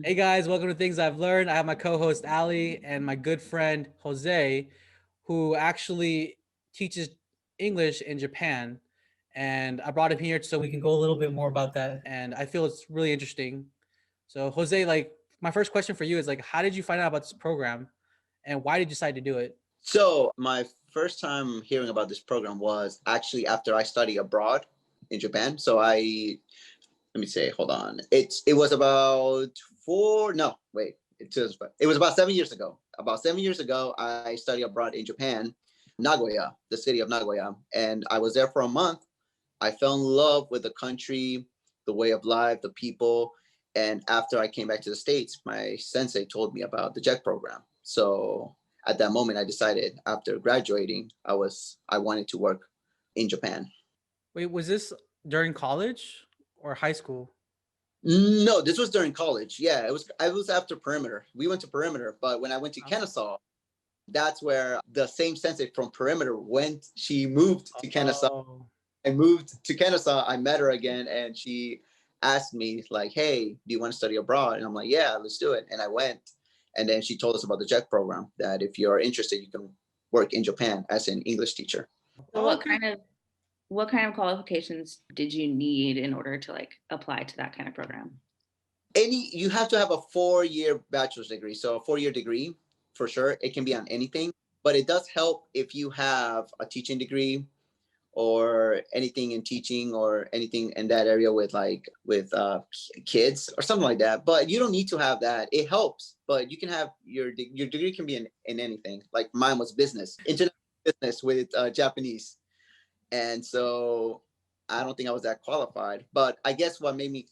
Hey guys, welcome to Things I've Learned. I have my co-host Ali and my good friend Jose, who actually teaches English in Japan. And I brought him here so we can go a little bit more about that. And I feel it's really interesting. So Jose, like my first question for you is like, how did you find out about this program and why did you decide to do it? So my first time hearing about this program was actually after I studied abroad in Japan. Let me say, hold on. It was about four. No, wait. It was about 7 years ago. About 7 years ago, I studied abroad in Japan, Nagoya, the city of Nagoya, and I was there for a month. I fell in love with the country, the way of life, the people. And after I came back to the States, my sensei told me about the JEC program. So at that moment, I decided after graduating, I wanted to work in Japan. Wait, was this during college or high school? No, this was during college. Yeah, it was. I was after Perimeter. We went to Perimeter, but when I went to Kennesaw, that's where the same sensei from Perimeter went. She moved to Kennesaw. Oh, I moved to Kennesaw. I met her again, and she asked me like, "Hey, do you want to study abroad?" And I'm like, "Yeah, let's do it." And I went, and then she told us about the JEC program. That if you're interested, you can work in Japan as an English teacher. So oh okay. what kind of qualifications did you need in order to like apply to that kind of program? You have to have a 4 year bachelor's degree, so a 4 year degree for sure. It can be on anything, but it does help if you have a teaching degree or anything in teaching or anything in that area with kids or something like that. But you don't need to have that. It helps, but you can have your degree can be in anything. Like mine was business, international business with Japanese, and so I don't think I was that qualified. But I guess what made me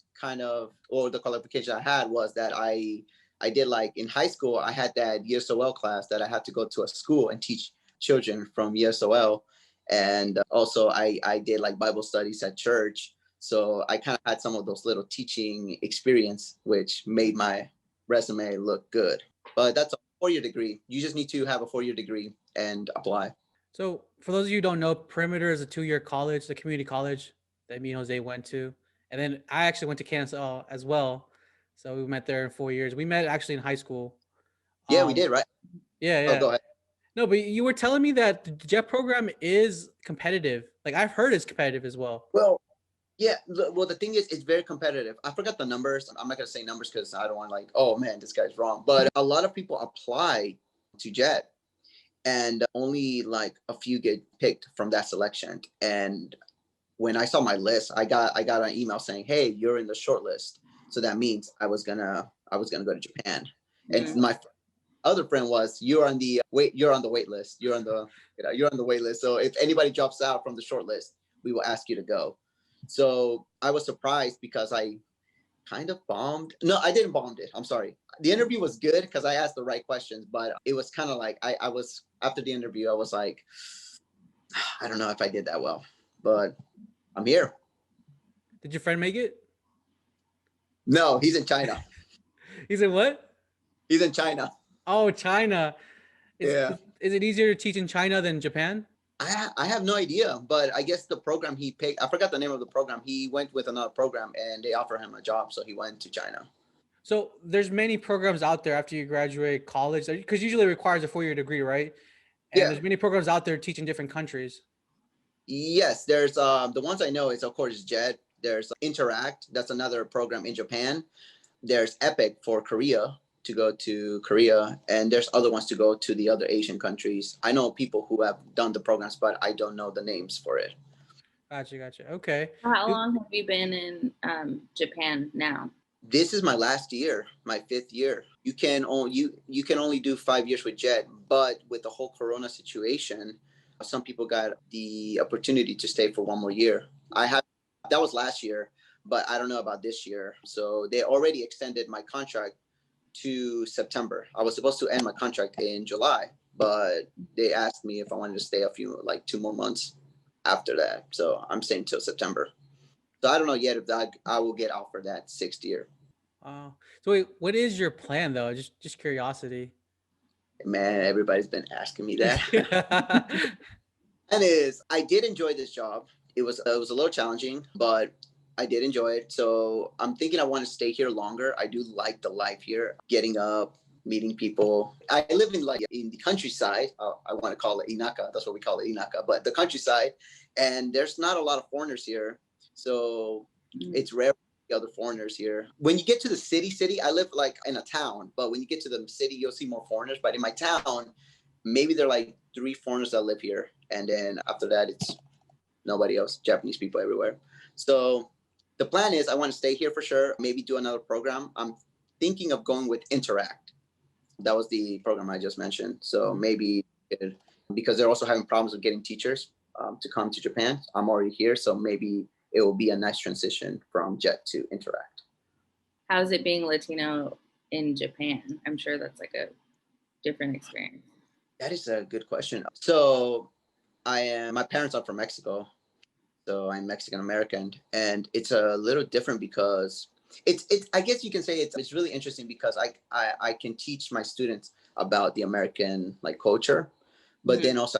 or the qualification I had was that I did, like in high school, I had that ESOL class that I had to go to a school and teach children from ESOL. And also I did like Bible studies at church. So I kind of had some of those little teaching experience, which made my resume look good. But that's a 4 year degree. You just need to have a 4 year degree and apply. So, for those of you who don't know, Perimeter is a two-year college, the community college that me and Jose went to, and then I actually went to Kansas as well. So we met there in 4 years. We met actually in high school. Yeah, we Um, did, right? yeah, Oh, yeah. go ahead. No, but you were telling me that the JET program is competitive. Like I've heard it's competitive as well. Well, yeah. Well, the thing is, it's very competitive. I forgot the numbers. I'm not gonna say numbers because I don't want like, oh man, this guy's wrong. But a lot of people apply to JET, and only like a few get picked from that selection. And when I saw my list, I got an email saying, "Hey, you're in the short list." So that means I was gonna go to Japan. And Mm. my other friend was, "You're on the wait. You're on the wait list. You're on the wait list. So if anybody drops out from the short list, we will ask you to go." So I was surprised because I kind of bombed. No, I didn't bomb it. I'm sorry. The interview was good because I asked the right questions, but it was kind of like I was after the interview, I was like, I don't know if I did that well, but I'm here. Did your friend make it? No, he's in China. He said what? He's in China. Oh, China. Is, Yeah. is is it easier to teach in China than Japan? I have no idea, but I guess the program he picked, I forgot the name of the program. He went with another program and they offered him a job. So he went to China. So there's many programs out there after you graduate college because usually it requires a 4 year degree, right? And Yeah. there's many programs out there teaching different countries. Yes. There's the ones I know is, of course, JET. There's Interact. That's another program in Japan. There's Epic for Korea to go to Korea. And there's other ones to go to the other Asian countries. I know people who have done the programs, but I don't know the names for it. Gotcha, gotcha. Okay. How long have you been in Japan now? This is my last year, my fifth year. You can only do 5 years with JET, but with the whole Corona situation, some people got the opportunity to stay for one more year. I have That was last year, but I don't know about this year. So they already extended my contract to September. I was supposed to end my contract in July, but they asked me if I wanted to stay a few, like 2 more months after that. So I'm staying till September. So I don't know yet if I will get offered that sixth year. So wait, what is your plan though? Just curiosity. Man, everybody's been asking me that. And is I did enjoy this job. It was a little challenging, but I did enjoy it. So I'm thinking I want to stay here longer. I do like the life here, getting up, meeting people. I live in like in the countryside. I want to call it Inaka. That's what we call it, Inaka, but the countryside. And there's not a lot of foreigners here. So it's rare to see other foreigners here. When you get to the city, I live like in a town, but when you get to the city, you'll see more foreigners. But in my town, maybe there are like 3 foreigners that live here. And then after that, it's nobody else, Japanese people everywhere. So the plan is I want to stay here for sure, maybe do another program. I'm thinking of going with Interact. That was the program I just mentioned. So maybe because they're also having problems with getting teachers to come to Japan. I'm already here, so maybe it will be a nice transition from JET to Interact. How's it being Latino in Japan? I'm sure that's like a different experience. That is a good question. So my parents are from Mexico. So I'm Mexican American, and it's a little different because it's I guess you can say it's really interesting because I can teach my students about the American like culture, but then also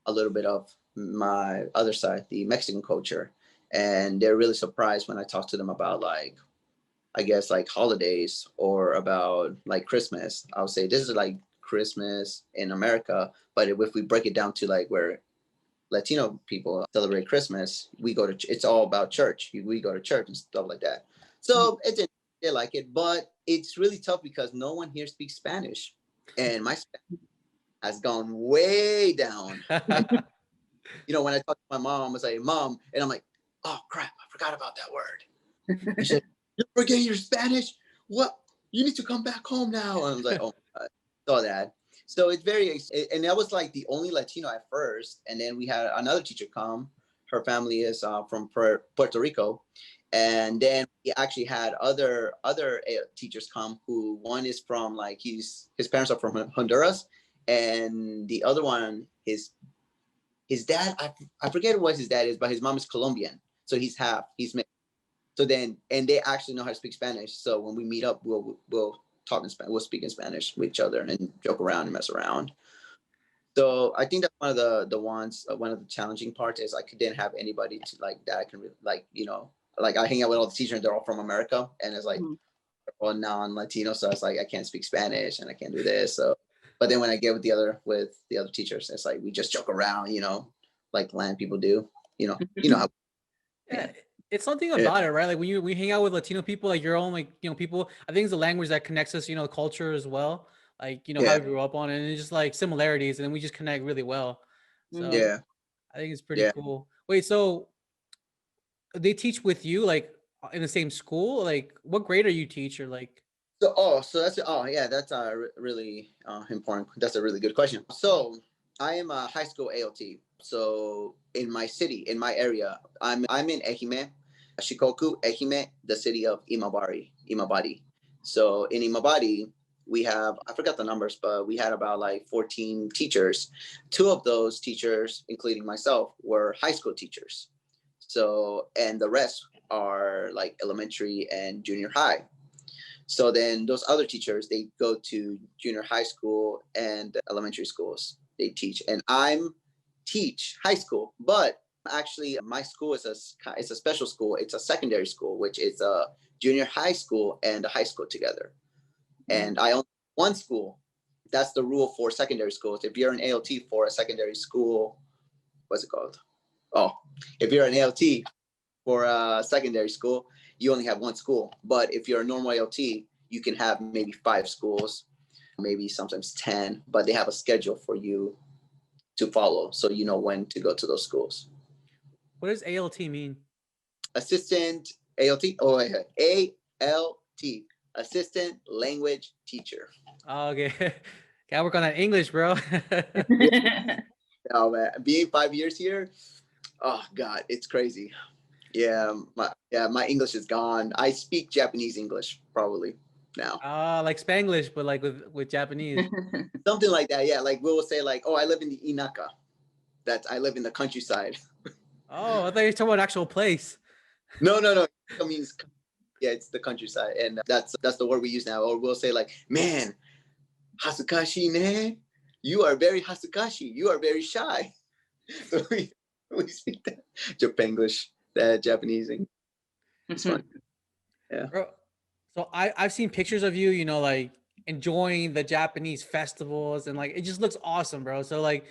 a little bit of my other side, the Mexican culture, and they're really surprised when I talk to them about like I guess like holidays or about like Christmas. I'll say this is like Christmas in America, but if we break it down to like where Latino people celebrate Christmas, it's all about church. We go to church and stuff like that. So they like it, but it's really tough because no one here speaks Spanish. And my Spanish has gone way down. And, when I talk to my mom, I'm like, Mom, and I'm like, oh crap, I forgot about that word. She said, you forget your Spanish? What? You need to come back home now. And I was like, oh my God, saw that. So it's and that was like the only Latino at first. And then we had another teacher come. Her family is from Puerto Rico. And then we actually had other teachers come who one is from like, his parents are from Honduras. And the other one, his dad, I forget what his dad is, but his mom is Colombian. So he's mixed. So then, and they actually know how to speak Spanish. So when we meet up, we'll talk in Spanish, we'll speak in Spanish with each other and joke around and mess around. So I think that's one of one of the challenging parts is I didn't have anybody to like that I can like, like I hang out with all the teachers and they're all from America and it's like all non-Latino. So it's like, I can't speak Spanish and I can't do this. So, but then when I get with the other teachers, it's like, we just joke around, like land people do, how. Yeah, it's something about it, right? Like when we hang out with Latino people, like your own, like, people, I think it's the language that connects us, culture as well. Like, how we grew up on it, and it's just like similarities, and then we just connect really well. So I think it's pretty cool. Wait, so they teach with you like in the same school? Like what grade are you teach or like? So that's really important. That's a really good question. So I am a high school ALT. So in my city, in my area, I'm in Ehime, Shikoku, Ehime, the city of Imabari. So in Imabari, we have, I forgot the numbers, but we had about like 14 teachers. 2 of those teachers, including myself, were high school teachers. So, and the rest are like elementary and junior high. So then those other teachers, they go to junior high school and elementary schools. They teach, and I'm teach high school, but actually my school is it's a special school. It's a secondary school, which is a junior high school and a high school together. And I own one school. That's the rule for secondary schools. If you're an ALT for a secondary school, what's it called? Oh, if you're an ALT for a secondary school, you only have one school. But if you're a normal ALT, you can have maybe 5 schools, maybe sometimes 10, but they have a schedule for you to follow. So you know when to go to those schools. What does ALT mean? Assistant ALT? Oh, ALT, Assistant Language Teacher. Oh, okay. Gotta work on that English, bro. Oh, man. Being 5 years here, oh, God, it's crazy. Yeah, my English is gone. I speak Japanese English probably now. Like Spanglish, but like with Japanese. Something like that. Yeah, like we will say like, oh, I live in the Inaka. I live in the countryside. Oh, I thought you were talking about an actual place. No. It means it's the countryside, and that's the word we use now. Or we'll say like, man, hasukashi ne. You are very hasukashi. You are very shy. So we speak that Japanglish, that Japanese English. It's fun. Yeah. Bro, so I've seen pictures of you, like enjoying the Japanese festivals and like it just looks awesome, bro. So like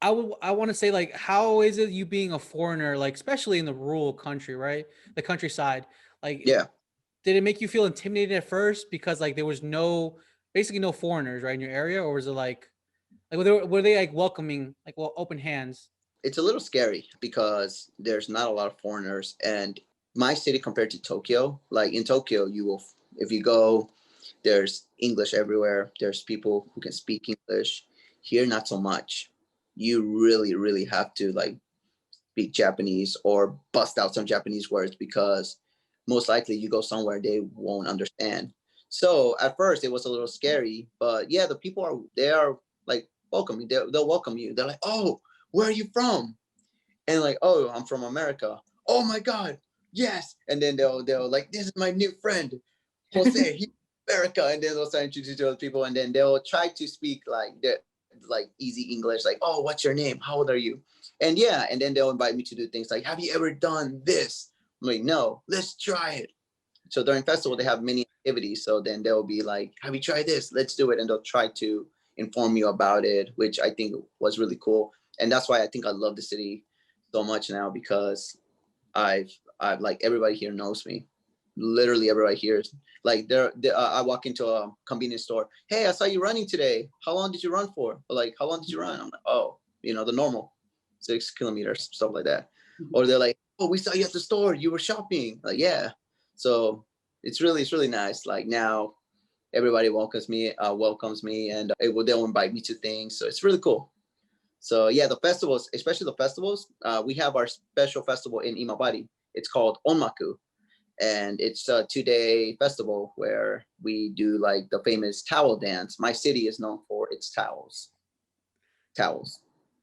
I want to say like how is it you being a foreigner, like especially in the rural country, right? The countryside. Like Yeah. did it make you feel intimidated at first because like there was basically no foreigners right in your area, or was it like were they like welcoming, like well open hands? It's a little scary because there's not a lot of foreigners, and my city compared to Tokyo, like in Tokyo, you will, if you go, there's English everywhere. There's people who can speak English. Here, not so much. You really, really have to like speak Japanese or bust out some Japanese words because most likely you go somewhere they won't understand. So at first it was a little scary, but yeah, the people they are like welcoming. They'll welcome you. They're like, oh, where are you from? And like, oh, I'm from America. Oh my God, yes. And then they'll like, this is my new friend, Jose. He's America. And then they'll start introducing to other people, and then they'll try to speak like easy English, like, oh, what's your name? How old are you? And yeah, and then they'll invite me to do things like, have you ever done this? I'm like, no, let's try it. So during festival, they have many activities. So then they'll be like, have you tried this? Let's do it. And they'll try to inform you about it, which I think was really cool. And that's why I think I love the city so much now, because I've like everybody here knows me. Literally everybody here is like I walk into a convenience store. Hey, I saw you running today. How long did you run for? Or like, how long did you run? I'm like, oh, the normal 6 kilometers, stuff like that. Or they're like, oh, we saw you at the store. You were shopping. Like, yeah. So it's really nice. Like now everybody welcomes me, and they'll invite me to things. So it's really cool. So yeah, the festivals, especially the festivals, we have our special festival in Imabari. It's called Onmaku, and it's a 2-day festival where we do like the famous towel dance. My city is known for its towels,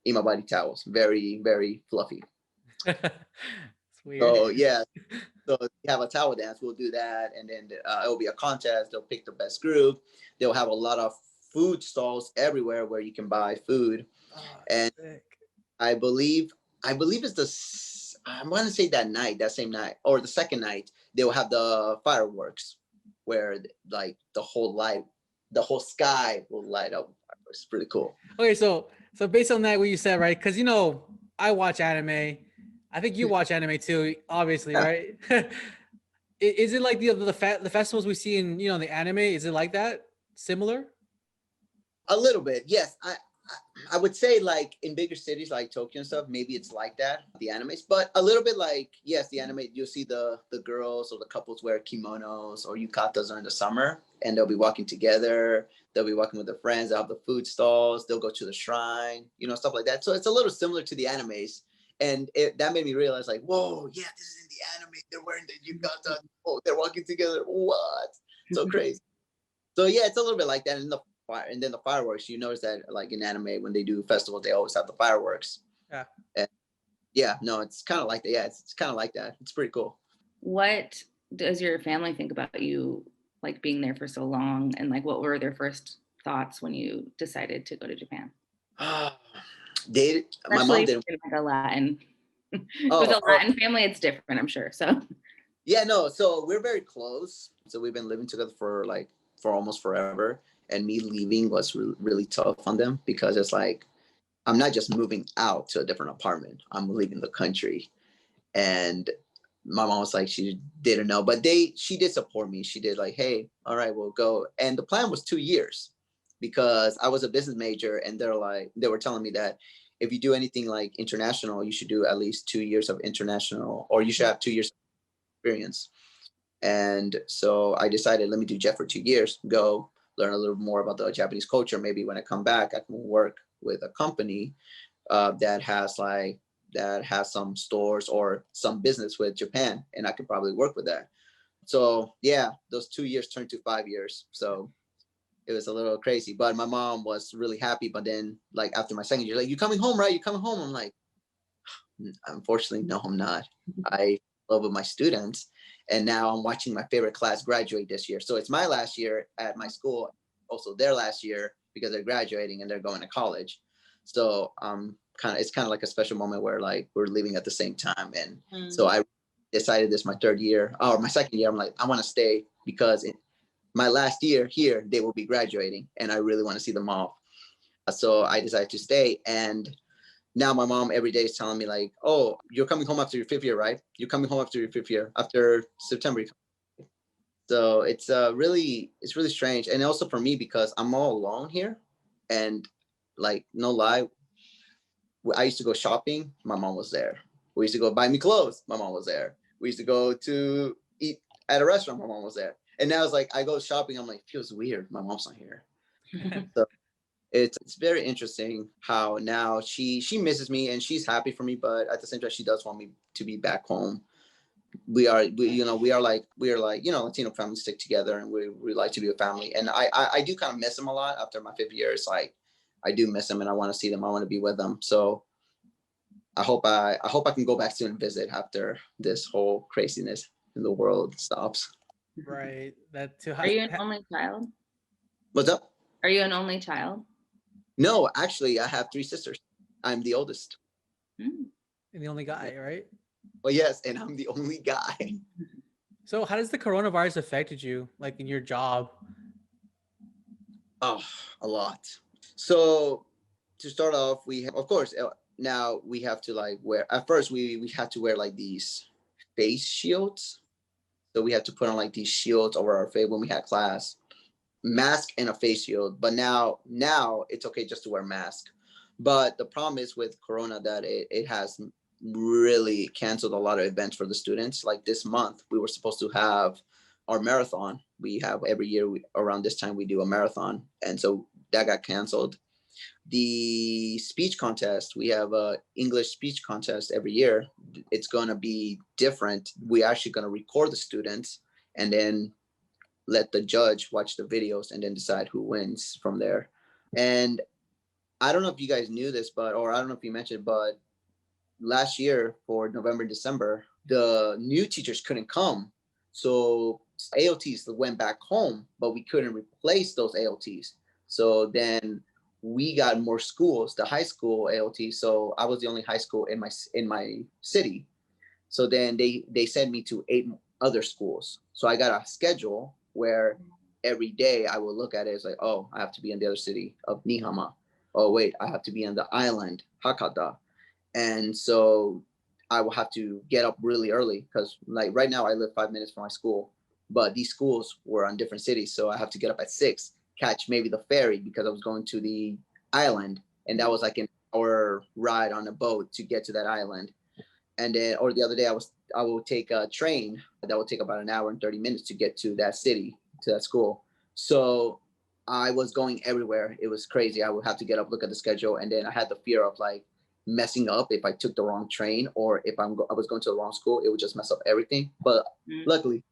Imabari towels, very very fluffy. It's weird. So yeah, so if you have a towel dance, we'll do that, and then it'll be a contest. They'll pick the best group. They'll have a lot of food stalls everywhere where you can buy food, Oh, and sick. I believe it's I'm gonna say that same night or the second night, they will have the fireworks where like the whole sky will light up. It's pretty cool. Okay, so based on that, what you said, right? Because I watch anime. I think you watch anime too, obviously, Yeah, right? Is it like the festivals we see in the anime? Is it like that? Similar? a little bit. Yes, I would say like in bigger cities like Tokyo and stuff, maybe it's like that, the animes, but a little bit like, yes, the anime, you'll see the girls or the couples wear kimonos or yukatas during the summer, and they'll be walking together. They'll be walking with their friends. They'll have the food stalls. They'll go to the shrine, stuff like that. So it's a little similar to the animes. And that made me realize like, whoa, yeah, this is in the anime. They're wearing the yukata. Oh, they're walking together. What? So crazy. So yeah, it's a little bit like that. And then the fireworks, you notice that like in anime when they do festivals, they always have the fireworks. Yeah. And yeah, no, it's kind of like that. Yeah, it's kind of like that. It's pretty cool. What does your family think about you like being there for so long, and like what were their first thoughts when you decided to go to Japan? My mom Especially didn't. in like a Latin with Oh, a Latin family, it's different, I'm sure. So yeah, no. So we're very close. So we've been living together for almost forever. And me leaving was really tough on them because it's like I'm not just moving out to a different apartment. I'm leaving the country. And my mom was like, she didn't know, but she did support me. She did like, hey, all right, we'll go. And the plan was 2 years because I was a business major, and they were telling me that if you do anything like international, you should do at least 2 years of international, or you should have 2 years of experience. And so I decided, let me do Jet for 2 years, go learn a little more about the Japanese culture. Maybe when I come back, I can work with a company that has some stores or some business with Japan, and I could probably work with that. So yeah, those 2 years turned to 5 years. So it was a little crazy, but my mom was really happy. But then, like after my second year, like, you coming home, right? You coming home? I'm like, unfortunately, no, I'm not. I love with my students, and now I'm watching my favorite class graduate this year. So it's my last year at my school, also their last year because they're graduating and they're going to college. So it's kind of like a special moment where like we're leaving at the same time, and so I decided this my third year or my second year. I'm like, I want to stay because my last year here, they will be graduating and I really want to see them off. So I decided to stay. And now my mom every day is telling me like, oh, you're coming home after your fifth year, right? You're coming home after your fifth year, after September. So it's really strange. And also for me, because I'm all alone here and like, no lie, I used to go shopping. My mom was there. We used to go buy me clothes. My mom was there. We used to go to eat at a restaurant. My mom was there. And now it's like, I go shopping. I'm like, it feels weird. My mom's not here. So it's very interesting how now she misses me and she's happy for me, but at the same time she does want me to be back home. We are like Latino families stick together and we like to be a family. And I do kind of miss them a lot after my fifth year. It's like I do miss them and I want to see them. I want to be with them. So I hope I can go back soon and visit after this whole craziness in the world stops. Right. That too. Are you an only child? What's up? Are you an only child? No, actually, I have three sisters. I'm the oldest. Mm. And the only guy, right? Well, yes, and I'm the only guy. So how does the coronavirus affected you, like in your job? Oh, a lot. So to start off, we have, of course, now we have to like wear, at first we had to wear like these face shields. So we had to put on like these shields over our face when we had class, mask and a face shield. But now it's okay just to wear mask. But the problem is with Corona that it has really canceled a lot of events for the students. Like this month, we were supposed to have our marathon. We have every year around this time we do a marathon, and so that got canceled. The speech contest, we have a English speech contest every year. It's gonna be different. We're actually gonna record the students and then let the judge watch the videos and then decide who wins from there. And I don't know if you guys knew this, or I don't know if you mentioned, but last year for November, December, the new teachers couldn't come. So ALTs went back home, but we couldn't replace those ALTs. So then we got more schools, the high school ALT. So I was the only high school in my city. So then they sent me to 8 other schools. So I got a schedule where every day I will look at it. It's like, oh, I have to be in the other city of Nihama. Oh, wait, I have to be on the island, Hakata. And so I will have to get up really early because like right now I live 5 minutes from my school, but these schools were on different cities. So I have to get up at 6, catch maybe the ferry because I was going to the island. And that was like an hour ride on a boat to get to that island. And then, or the other day I will take a train that will take about an hour and 30 minutes to get to that city, to that school. So I was going everywhere. It was crazy. I would have to get up, look at the schedule. And then I had the fear of like messing up if I took the wrong train or if I was going to the wrong school, it would just mess up everything. But luckily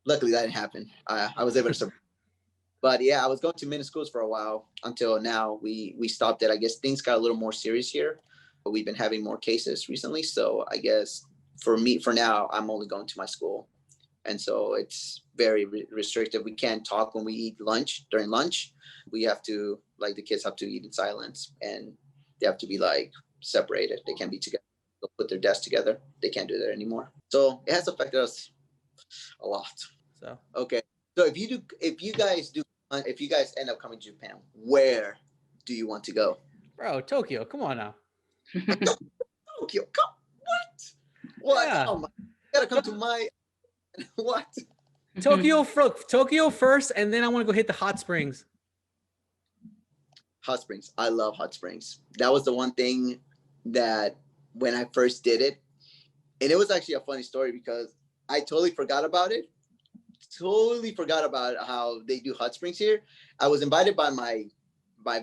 that didn't happen. I was able to survive. But yeah, I was going to many schools for a while until now we stopped it. I guess things got a little more serious here, but we've been having more cases recently. So I guess for now, I'm only going to my school. And so it's very restrictive. We can't talk when we eat lunch. During lunch, we have to, like, the kids have to eat in silence and they have to be like separated. They can't be together. They'll put their desks together. They can't do that anymore. So it has affected us a lot. So okay. So if you guys end up coming to Japan, where do you want to go? bro, Tokyo, come on now. Tokyo, come, what? Yeah. Oh my, you gotta come to my, what? Tokyo first, and then I want to go hit the hot springs. Hot springs. I love hot springs. That was the one thing that when I first did it, and it was actually a funny story because I totally forgot about it. Totally forgot about how they do hot springs here. I was invited by my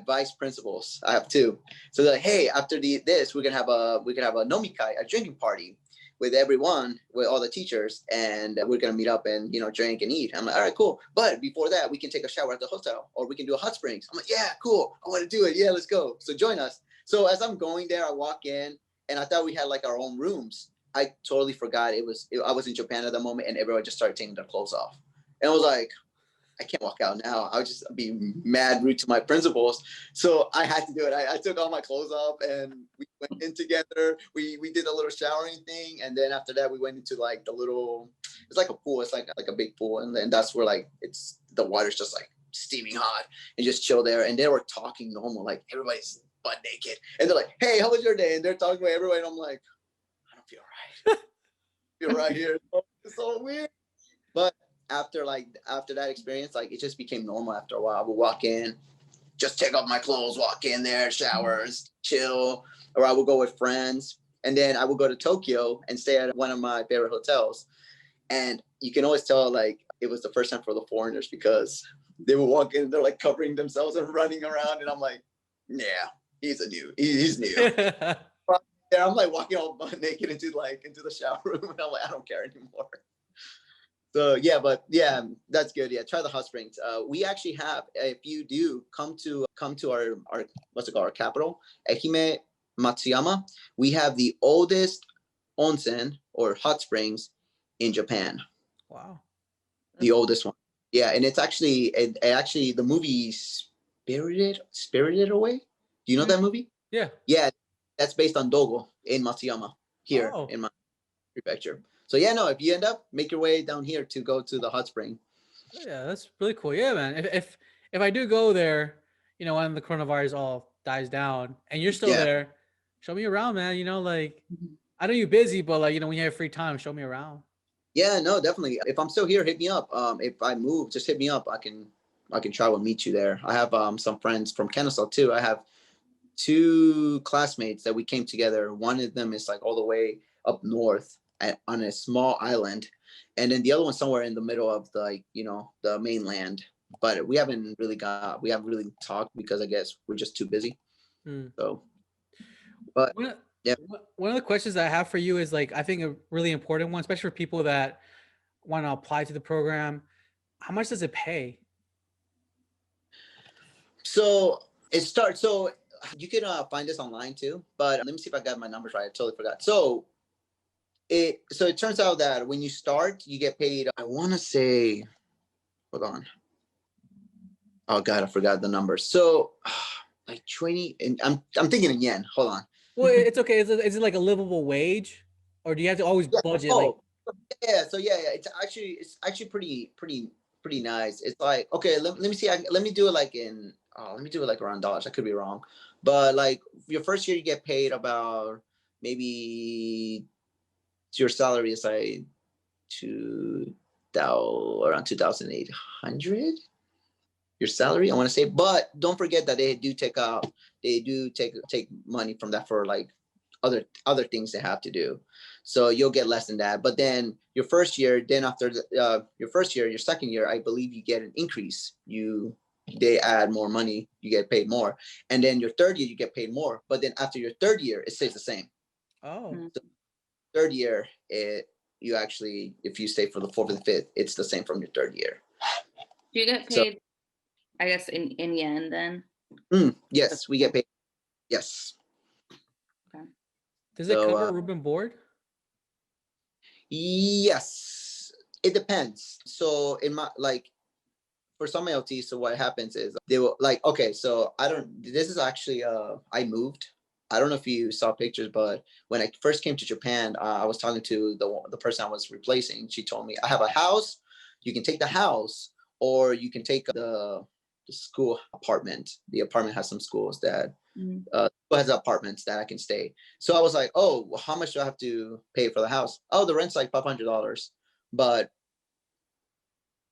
vice principals. I have 2. So they're like, hey, after this, we can have a nomikai, a drinking party with everyone, with all the teachers, and we're gonna meet up and drink and eat. I'm like, all right, cool. But before that, we can take a shower at the hotel, or we can do a hot springs. I'm like, yeah, cool. I want to do it. Yeah, let's go. So join us. So as I'm going there, I walk in, and I thought we had like our own rooms. I totally forgot I was in Japan at the moment, and everyone just started taking their clothes off, and I was like, I can't walk out now. I would just be mad rude to my principals. So I had to do it. I took all my clothes off and we went in together. We did a little showering thing. And then after that, we went into like the little, it's like a pool. It's like a big pool. And then that's where like, the water's just like steaming hot and just chill there. And they were talking normal, like everybody's butt naked. And they're like, hey, how was your day? And they're talking about everybody. And I'm like, I don't feel right. I feel right here. It's so weird. But after that experience, like it just became normal after a while. I would walk in, just take off my clothes, walk in there, showers, chill, or I would go with friends. And then I would go to Tokyo and stay at one of my favorite hotels. And you can always tell like it was the first time for the foreigners because they would walk in, they're like covering themselves and running around. And I'm like, yeah, he's new. Yeah, I'm like walking all butt naked into the shower room. And I'm like, I don't care anymore. So yeah, but yeah, that's good. Yeah, try the hot springs. We actually have, if you do come to our what's it called, our capital, Ehime Matsuyama, we have the oldest onsen or hot springs in Japan. Wow. The oldest one. Yeah, and it's actually the movie Spirited Away. Do you know that movie? Yeah. Yeah, that's based on Dogo in Matsuyama here Oh. in my prefecture. So yeah, no, if you end up, make your way down here to go to the hot spring. Yeah, that's really cool. Yeah, man. If I do go there, when the coronavirus all dies down and you're still Yeah. there, show me around, man. Like I know you're busy, but like, when you have free time, show me around. Yeah, no, definitely. If I'm still here, hit me up. If I move, just hit me up. I can try to meet you there. I have some friends from Kennesaw too. I have 2 classmates that we came together. One of them is like all the way up north on a small island, and then the other one somewhere in the middle of the the mainland. But we haven't really talked because I guess we're just too busy. Hmm. So, but One of, yeah. one of the questions that I have for you is like, I think a really important one, especially for people that want to apply to the program. How much does it pay? So it starts. So you can find this online too. But let me see if I got my numbers right. I totally forgot. So it turns out that when you start, you get paid. I want to say, hold on. Oh God, I forgot the numbers. So like 20, and I'm thinking in yen. Hold on. Well, it's okay. Is it like a livable wage, or do you have to always Yeah. budget? Like, Yeah. So yeah. It's actually pretty nice. It's like, okay, let me see. Let me do it like let me do it like around dollars. I could be wrong, but like your first year you get paid about maybe your salary is like around 2,800. Your salary, I want to say, but don't forget that they do take money from that for like other things they have to do. So you'll get less than that. But then your first year, then after your first year, your second year, I believe you get an increase. They add more money, you get paid more, and then your third year you get paid more. But then after your third year, it stays the same. oh, So third year, you actually, if you stay for the fourth or the fifth, it's the same from your third year. Do you get So, paid, I guess, in yen then? Yes, we get paid. Yes. Okay. does it cover room and board? Yes, it depends. So in my for some LT, so what happens is they will like, okay, so this is actually I moved. I don't know if you saw pictures, but when I first came to Japan, I was talking to the person I was replacing. She told me, I have a house. You can take the house, or you can take the school apartment. The apartment has some schools that has apartments that I can stay. So I was like, oh, well, how much do I have to pay for the house? Oh, the rent's like $500, but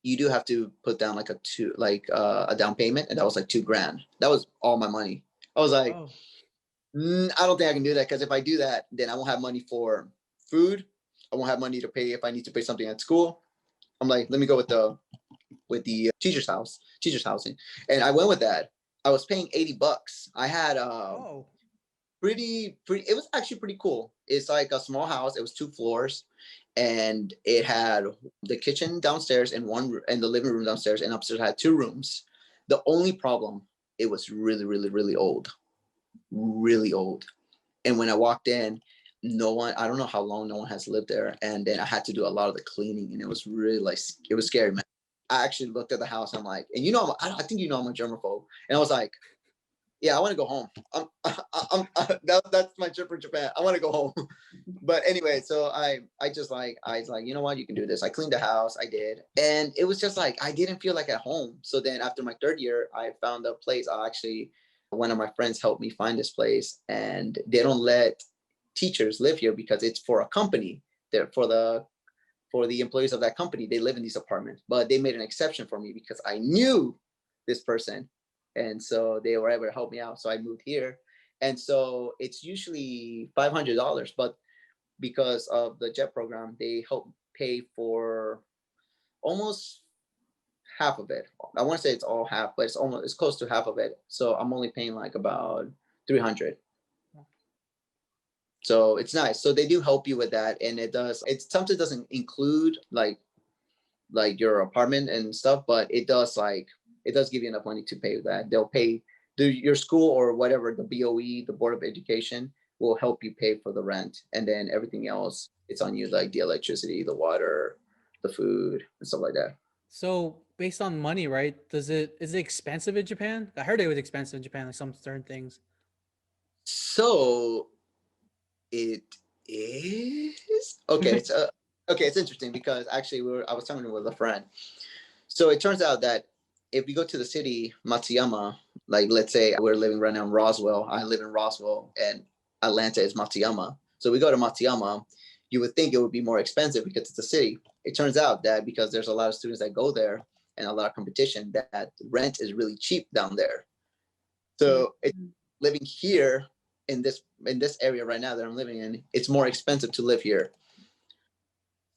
you do have to put down like a down payment, and that was like $2,000. That was all my money. I was like, Oh, I don't think I can do that, because if I do that, then I won't have money for food. I won't have money to pay if I need to pay something at school. I'm like, let me go with the teacher's housing, and I went with that. I was paying $80. I had oh, pretty. It was actually pretty cool. It's like a small house. It was 2 floors, and it had the kitchen downstairs and the living room downstairs, and upstairs had 2 rooms. The only problem, it was really, really, really old, really old. And when I walked in, no one. I don't know how long no one has lived there, and then I had to do a lot of the cleaning, and it was really it was scary, man. I actually looked at the house. I'm like, and I think I'm a germaphobe, and I was like, yeah, I want to go home. That's my trip for Japan. I want to go home. But anyway, so I was like, you know what, you can do this. I cleaned the house. I did, and it was just like I didn't feel like at home. So then after my third year, I found a place. One of my friends helped me find this place, and they don't let teachers live here because it's for a company. They're for the employees of that company. They live in these apartments, but they made an exception for me because I knew this person, and so they were able to help me out. So I moved here, and so it's usually $500, but because of the JET program, they help pay for almost half of it. I want to say it's all half, but it's close to half of it. So I'm only paying like about 300. So it's nice. So they do help you with that, and it's something doesn't include like your apartment and stuff, but it does give you enough money to pay that. They'll pay your school or whatever, the BOE, the Board of Education, will help you pay for the rent, and then everything else it's on you, like the electricity, the water, the food, and stuff like that. So based on money, right? Is it expensive in Japan? I heard it was expensive in Japan, like some certain things. So it is okay. It's interesting because actually I was talking with a friend. So it turns out that if we go to the city Matsuyama, like let's say we're living right now in Roswell, I live in Roswell, and Atlanta is Matsuyama. So we go to Matsuyama, you would think it would be more expensive because it's a city. It turns out that because there's a lot of students that go there and a lot of competition, that rent is really cheap down there. So living here in this area right now that I'm living in, it's more expensive to live here.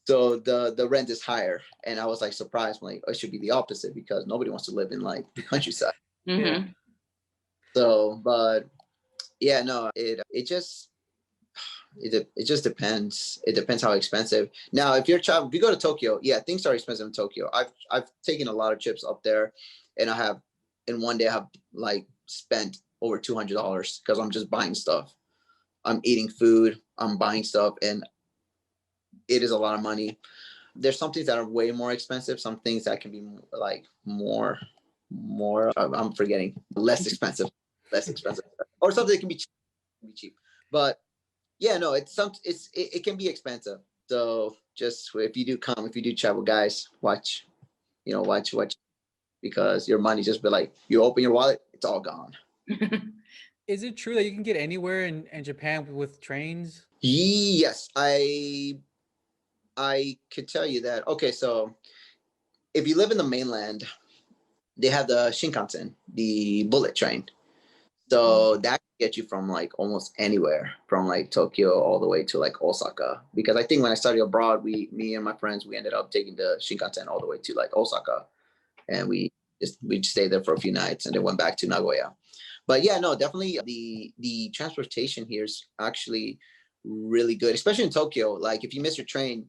So the rent is higher, and I was like surprised. I'm like, oh, it should be the opposite because nobody wants to live in like the countryside. Yeah. So, but yeah, no, it just depends. It depends how expensive. Now, if if you go to Tokyo, yeah, things are expensive in Tokyo. I've taken a lot of trips up there, and in one day I have like spent over $200 because I'm just buying stuff. I'm eating food, I'm buying stuff, and it is a lot of money. There's some things that are way more expensive, some things that can be like more I'm forgetting, less expensive, or something that can be cheap. But yeah, no, it can be expensive. So just if you do travel, guys, watch because your money just be like, you open your wallet, it's all gone. Is it true that you can get anywhere in Japan with trains? Yes, I could tell you that. Okay, so if you live in the mainland, they have the Shinkansen, the bullet train. So that can get you from like almost anywhere, from like Tokyo all the way to like Osaka. Because I think when I studied abroad, me and my friends, we ended up taking the Shinkansen all the way to like Osaka, and we stayed there for a few nights and then went back to Nagoya. But yeah, no, definitely the transportation here is actually really good, especially in Tokyo. Like if you miss your train,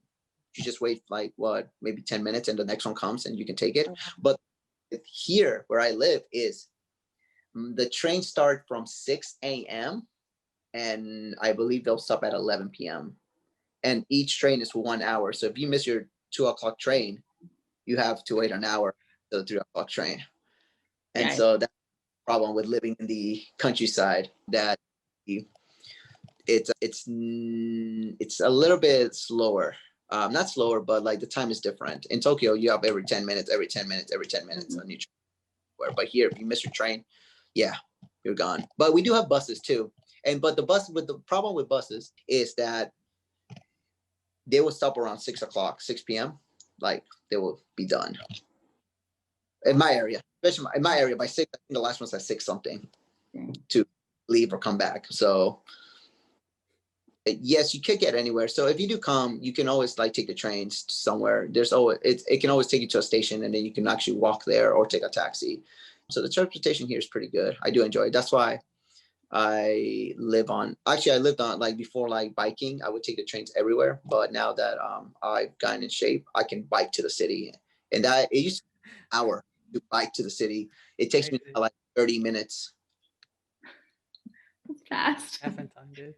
you just wait like what, maybe 10 minutes and the next one comes and you can take it. But here where I live is the trains start from 6 a.m. and I believe they'll stop at 11 p.m. And each train is for 1 hour. So if you miss your 2 o'clock train, you have to wait an hour to the 3 o'clock train. And so that's the problem with living in the countryside, that it's a little bit slower. Not slower, but like the time is different. In Tokyo, you have every 10 minutes, every 10 minutes, every 10 minutes a new train. But here, if you miss your train, yeah, you're gone. But we do have buses too. But the problem with buses is that they will stop around 6 o'clock, 6 p.m. Like they will be done. In my area, especially in my area, by 6, I think the last one's at 6 something to leave or come back. So yes, you could get anywhere. So if you do come, you can always like take the trains somewhere. It can always take you to a station, and then you can actually walk there or take a taxi. So the transportation here is pretty good. I do enjoy it. That's why I lived on, like before, like biking, I would take the trains everywhere. But now that I've gotten in shape, I can bike to the city. And that it used to be an hour to bike to the city. It takes me like 30 minutes. That's fast. Half in time, dude.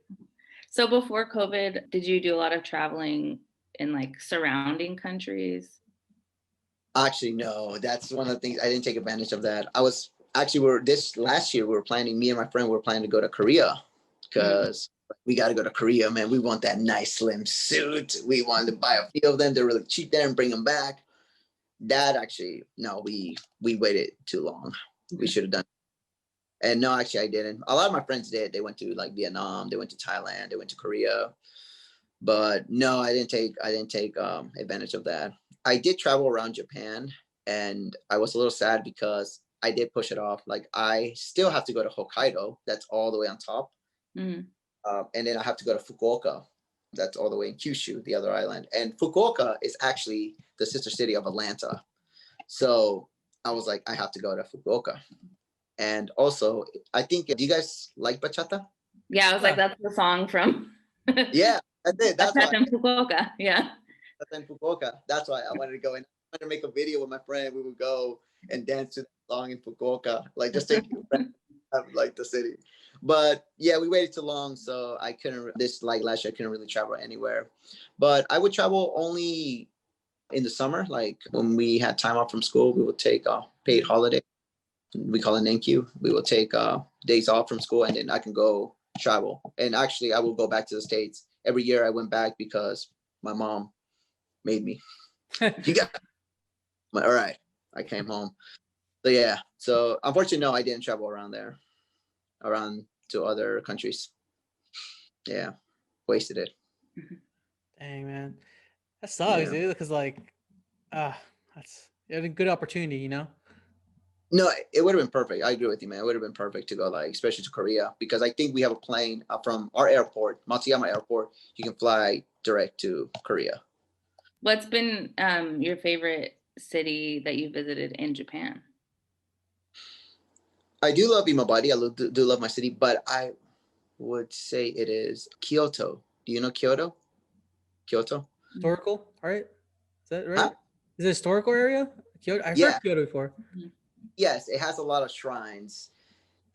So before COVID, did you do a lot of traveling in like surrounding countries? Actually, no, that's one of the things I didn't take advantage of that. I was actually we're this last year we were planning, me and my friend were planning to go to Korea because we got to go to Korea, man. We want that nice slim suit. We wanted to buy a few of them. They're really cheap there and bring them back. That actually, no, we waited too long. We should have done. And no, actually, I didn't. A lot of my friends did. They went to like Vietnam, they went to Thailand, they went to Korea. But no, I didn't take advantage of that. I did travel around Japan, and I was a little sad because I did push it off. Like I still have to go to Hokkaido. That's all the way on top, Mhm. and then I have to go to Fukuoka. That's all the way in Kyushu, the other island. And Fukuoka is actually the sister city of Atlanta. So I was like, I have to go to Fukuoka. And also, I think, do you guys like bachata? Yeah, I was like, Yeah. that's the song from Yeah, that's it. That's why. Bachata in Fukuoka. Yeah. That's in Fukuoka. That's why I wanted to go in. I wanted to make a video with my friend. We would go and dance to the song in Fukuoka, like just take like the city. But yeah, we waited too long, so I couldn't. This like last year, I couldn't really travel anywhere. But I would travel only in the summer, like when we had time off from school. We would take a paid holiday. We call it NQ. We will take days off from school, and then I can go travel. And actually, I will go back to the States every year. I went back because my mom made me. You got all right. I came home. So yeah. So unfortunately, no, I didn't travel around there, around to other countries. Yeah, wasted it. Dang, man, that sucks, Yeah. dude. Because like, that's a good opportunity, you know. No, it would have been perfect. I agree with you, man. It would have been perfect to go, like, especially to Korea, because I think we have a plane from our airport, Matsuyama Airport. You can fly direct to Korea. What's been your favorite city that you visited in Japan? I do love Imabari. I do love my city, but I would say it is Kyoto. Do you know Kyoto? Kyoto? Historical, right? Is that right? Huh? Is it a historical area? Kyoto. I've heard Yeah. Kyoto before. Mhm. Yes, it has a lot of shrines.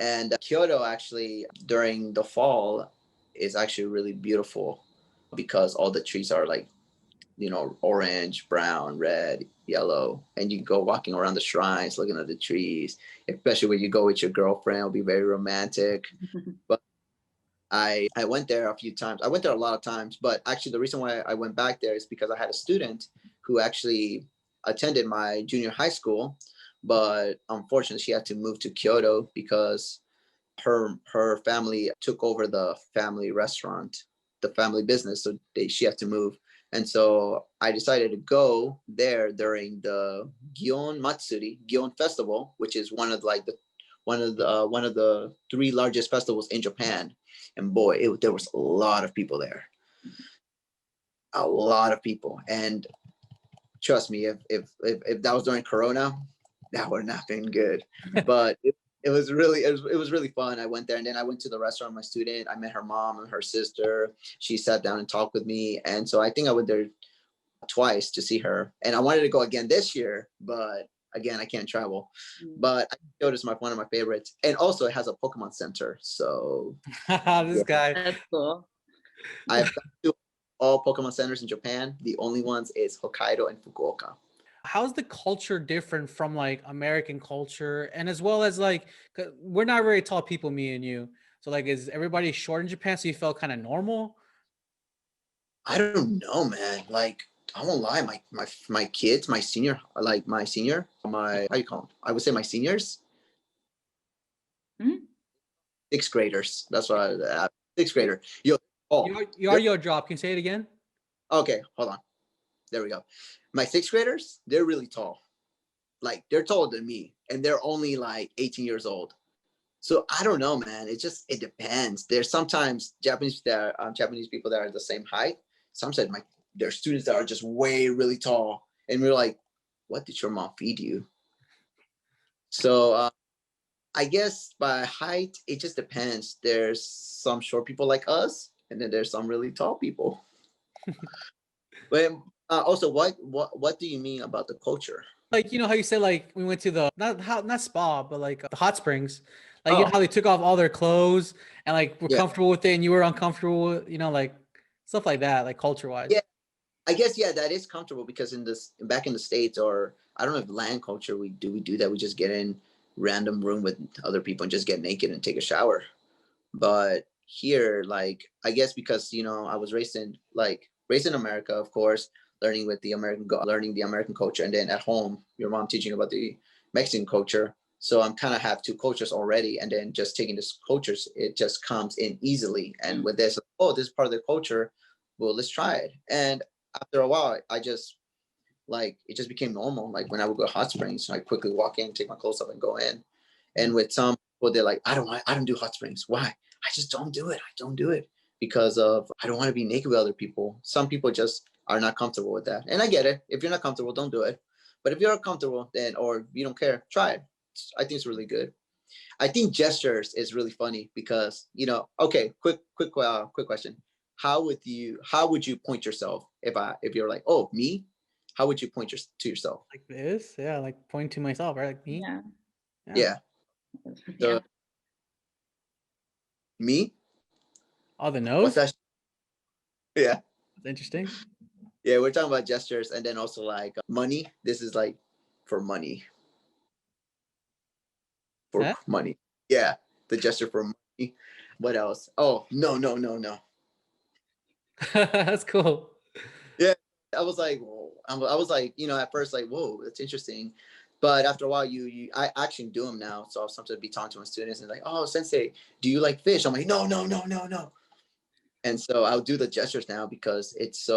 And Kyoto actually during the fall is actually really beautiful because all the trees are like, orange, brown, red, yellow. And you go walking around the shrines, looking at the trees, especially when you go with your girlfriend, it'll be very romantic. But I went there a few times. I went there a lot of times, but actually the reason why I went back there is because I had a student who actually attended my junior high school, but unfortunately she had to move to Kyoto because her family took over the family restaurant, the family business, so she had to move. And so I decided to go there during the Gion Matsuri, Gion Festival, which is one of the three largest festivals in Japan. And boy, there was a lot of people there, a lot of people. And trust me, if that was during Corona, that would not have been good. But it was really fun. I went there, and then I went to the restaurant with my student. I met her mom and her sister. She sat down and talked with me, and so I think I went there twice to see her. And I wanted to go again this year, but again, I can't travel. But I Kyoto is one of my favorites, and also it has a Pokemon Center. So This yeah, guy. That's cool. I've been to all Pokemon centers in Japan. The only ones is Hokkaido and Fukuoka. How's the culture different from like American culture, and as well as like 'cause we're not very tall people, me and you. So like, is everybody short in Japan? So you felt kind of normal? I don't know, man. Like, I won't lie, my kids, my how you call them? I would say my seniors, Mhm. sixth graders. That's what sixth grader. Yo, oh, Your audio drop. Can you say it again? okay, hold on. There we go. My sixth graders, they're really tall. Like they're taller than me, and they're only like 18 years old. So I don't know, man. It depends. There's sometimes Japanese people that are the same height. Sometimes there are students that are just way really tall, and we're like, "What did your mom feed you?" So I guess by height, it just depends. There's some short people like us, and then there's some really tall people. But also, what do you mean about the culture? Like, you know how you said like we went to the not spa, but like the hot springs. Like, you know Oh, how they took off all their clothes and like were yeah, comfortable with it, and you were uncomfortable. You know, like stuff like that, like culture yeah. wise. I guess yeah, that is comfortable because back in the States or I don't know if land culture we do that. We just get in random room with other people and just get naked and take a shower. But here, like, I guess because, you know, I was raised in America, of course, learning with the learning the American culture, and then at home your mom teaching about the Mexican culture. So I'm kind of have two cultures already, and then just taking this cultures, it just comes in easily. And with this, oh, this is part of the culture, well, let's try it. And after a while, I just, like, it just became normal. Like when I would go to hot springs, I quickly walk in, take my clothes off, and go in. And with some people, they're like, I don't do hot springs. Why? I just don't do it. I don't do it because of, I don't want to be naked with other people. Some people just are not comfortable with that, and I get it. If you're not comfortable, don't do it. But if you're comfortable, then, or you don't care, try it. I think it's really good. I think gestures is really funny because, you know. Okay, quick question. How would you point yourself if you're like, oh, me? How would you point to yourself? Like this, yeah, like point to myself, right? Like me. Yeah. Yeah. Yeah. Yeah. So me? Oh, the What's nose. that? Yeah. That's interesting. Yeah, we're talking about gestures, and then also like money. This is like for money. For Huh? money. Yeah, the gesture for money. What else? Oh, no, no, no, no. That's cool. Yeah, I was like, whoa. I was like, you know, at first like, whoa, that's interesting. But after a while, I actually do them now. So sometimes I'd be talking to my students and like, oh, sensei, do you like fish? I'm like, no, no, no, no, no. And so I'll do the gestures now because it's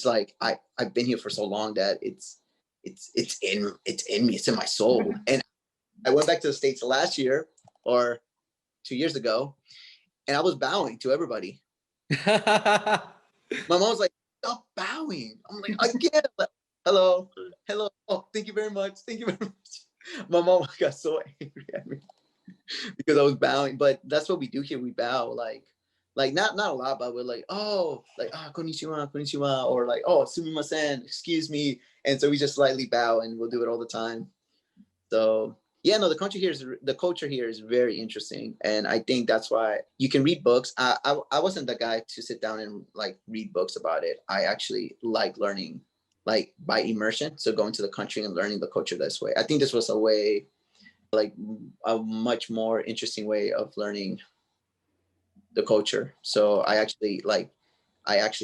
like I've been here for so long that it's in me, it's in my soul. And I went back to the States last year or 2 years ago, and I was bowing to everybody. My mom was like, stop bowing. I'm like, again, like, hello, hello. Oh, thank you very much. Thank you very much. My mom got so angry at me because I was bowing. But that's what we do here. We bow like not a lot, but we're like, oh, like, ah, konnichiwa, konnichiwa, or like, oh, sumimasen, excuse me. And so we just slightly bow, and we'll do it all the time. So yeah, no, the culture here is very interesting, and I think that's why you can read books. I wasn't the guy to sit down and like read books about it. I actually like learning like by immersion, so going to the country and learning the culture this way. I think this was a way, like, a much more interesting way of learning the culture. So I actually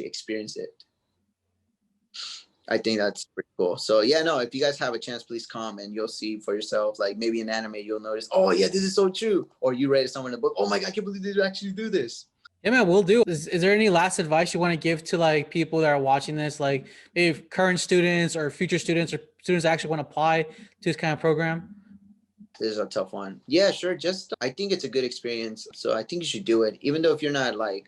experienced it. I think that's pretty cool. So yeah, no, if you guys have a chance, please come and you'll see for yourself. Like maybe in anime, you'll notice, oh yeah, this is so true. Or you read it somewhere in the book, oh my god, I can't believe they actually do this. Yeah, man, we'll do. Is there any last advice you want to give to like people that are watching this, like maybe current students or future students or students that actually want to apply to this kind of program? This is a tough one. Yeah, sure. Just I think it's a good experience. So I think you should do it. Even though if you're not like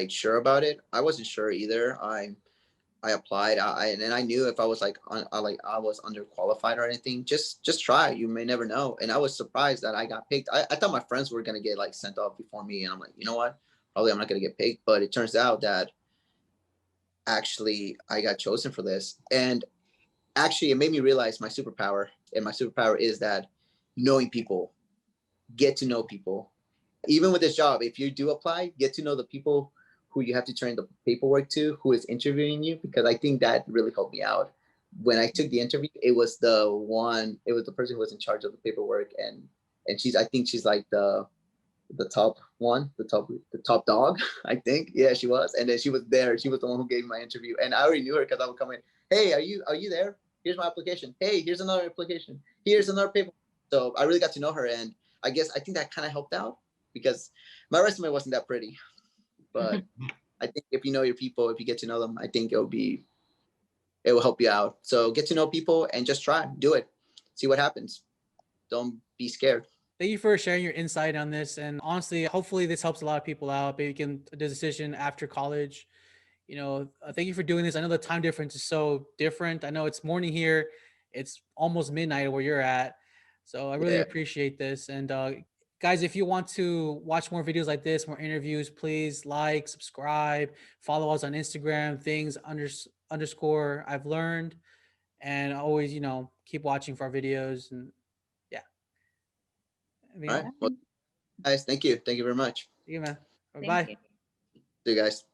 sure about it. I wasn't sure either. I applied. And I knew if I was like I was underqualified or anything, just try. You may never know. And I was surprised that I got picked. I thought my friends were gonna get like sent off before me, and I'm like, you know what? Probably I'm not gonna get picked. But it turns out that actually I got chosen for this, and actually it made me realize my superpower. And my superpower is that knowing people, get to know people. Even with this job, if you do apply, get to know the people who you have to turn the paperwork to, who is interviewing you, because I think that really helped me out. When I took the interview, it was the person who was in charge of the paperwork, and I think she's like the top one, the top dog, I think. Yeah, she was. And then she was there. She was the one who gave my interview. And I already knew her because I would come in, hey, are you there? Here's my application. Hey, here's another application. Here's another paper. So I really got to know her. And I think that kind of helped out because my resume wasn't that pretty. But I think if you know your people, if you get to know them, I think it will help you out. So get to know people and just try, do it, see what happens. Don't be scared. Thank you for sharing your insight on this. And honestly, hopefully this helps a lot of people out making the decision after college. Thank you for doing this. I know the time difference is so different. I know it's morning here. It's almost midnight where you're at. So I really Yeah. appreciate this. And guys, if you want to watch more videos like this, more interviews, please like, subscribe, follow us on Instagram, underscore I've learned. And always, keep watching for our videos. And yeah, anything All else? right. Well, guys, thank you. Thank you very much. See you, man. Thank Bye. you. See you guys.